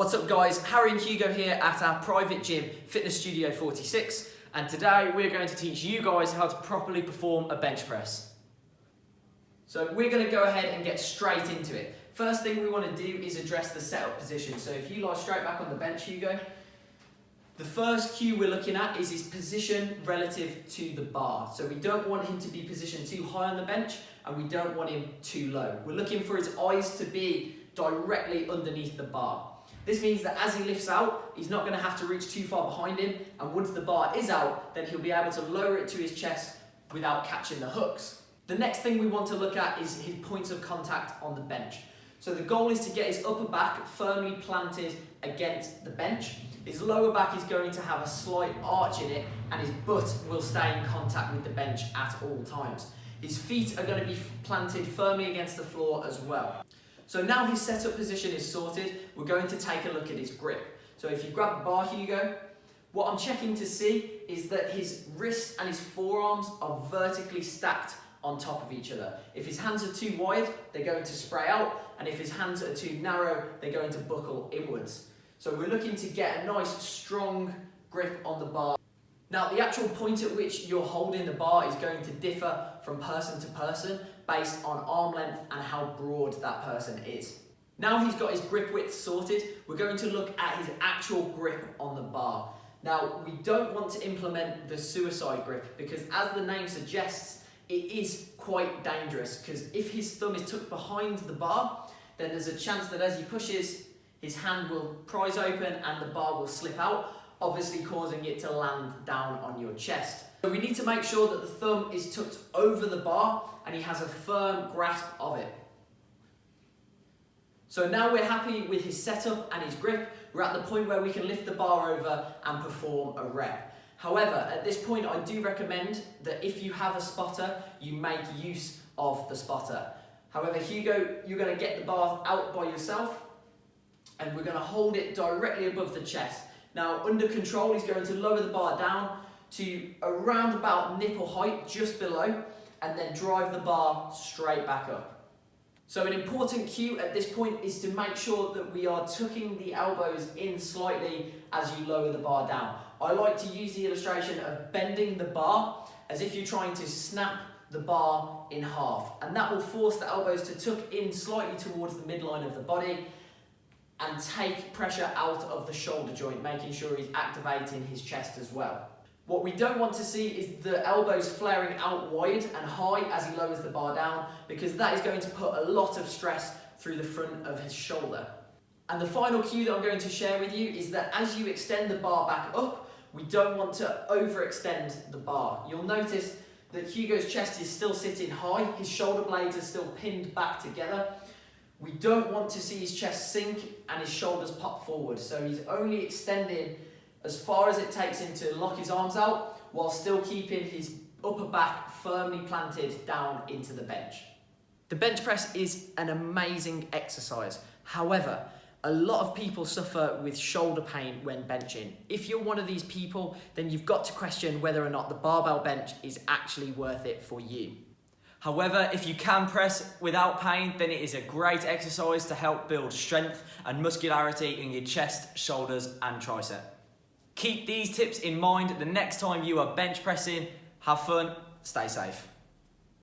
What's up guys, Harry and Hugo here at our private gym, Fitness Studio 46, and today we're going to teach you guys how to properly perform a bench press. So we're going to go ahead and get straight into it. First thing we want to do is address the setup position. So if you lie straight back on the bench, Hugo, the first cue we're looking at is his position relative to the bar. So we don't want him to be positioned too high on the bench and we don't want him too low. We're looking for his eyes to be directly underneath the bar. This means that as he lifts out, he's not going to have to reach too far behind him, and once the bar is out, then he'll be able to lower it to his chest without catching the hooks. The next thing we want to look at is his points of contact on the bench. So the goal is to get his upper back firmly planted against the bench. His lower back is going to have a slight arch in it, and his butt will stay in contact with the bench at all times. His feet are going to be planted firmly against the floor as well. So now his setup position is sorted, we're going to take a look at his grip. So if you grab the bar, Hugo, what I'm checking to see is that his wrists and his forearms are vertically stacked on top of each other. If his hands are too wide, they're going to spray out, and if his hands are too narrow, they're going to buckle inwards. So we're looking to get a nice strong grip on the bar. Now the actual point at which you're holding the bar is going to differ from person to person based on arm length and how broad that person is. Now he's got his grip width sorted, we're going to look at his actual grip on the bar. Now we don't want to implement the suicide grip because, as the name suggests, it is quite dangerous, because if his thumb is tucked behind the bar, then there's a chance that as he pushes, his hand will prise open and the bar will slip out, obviously causing it to land down on your chest. So we need to make sure that the thumb is tucked over the bar and he has a firm grasp of it. So now we're happy with his setup and his grip, we're at the point where we can lift the bar over and perform a rep. However, at this point I do recommend that if you have a spotter, you make use of the spotter. However, Hugo, you're going to get the bar out by yourself and we're going to hold it directly above the chest. Now, under control, he's going to lower the bar down to around about nipple height, just below, and then drive the bar straight back up. So an important cue at this point is to make sure that we are tucking the elbows in slightly as you lower the bar down. I like to use the illustration of bending the bar as if you're trying to snap the bar in half, and that will force the elbows to tuck in slightly towards the midline of the body and take pressure out of the shoulder joint, making sure he's activating his chest as well. What we don't want to see is the elbows flaring out wide and high as he lowers the bar down, because that is going to put a lot of stress through the front of his shoulder. And the final cue that I'm going to share with you is that as you extend the bar back up, we don't want to overextend the bar. You'll notice that Hugo's chest is still sitting high, his shoulder blades are still pinned back together. We don't want to see his chest sink and his shoulders pop forward, so he's only extending as far as it takes him to lock his arms out while still keeping his upper back firmly planted down into the bench. The bench press is an amazing exercise. However, a lot of people suffer with shoulder pain when benching. If you're one of these people, then you've got to question whether or not the barbell bench is actually worth it for you. However, if you can press without pain, then it is a great exercise to help build strength and muscularity in your chest, shoulders and tricep. Keep these tips in mind the next time you are bench pressing. Have fun, stay safe.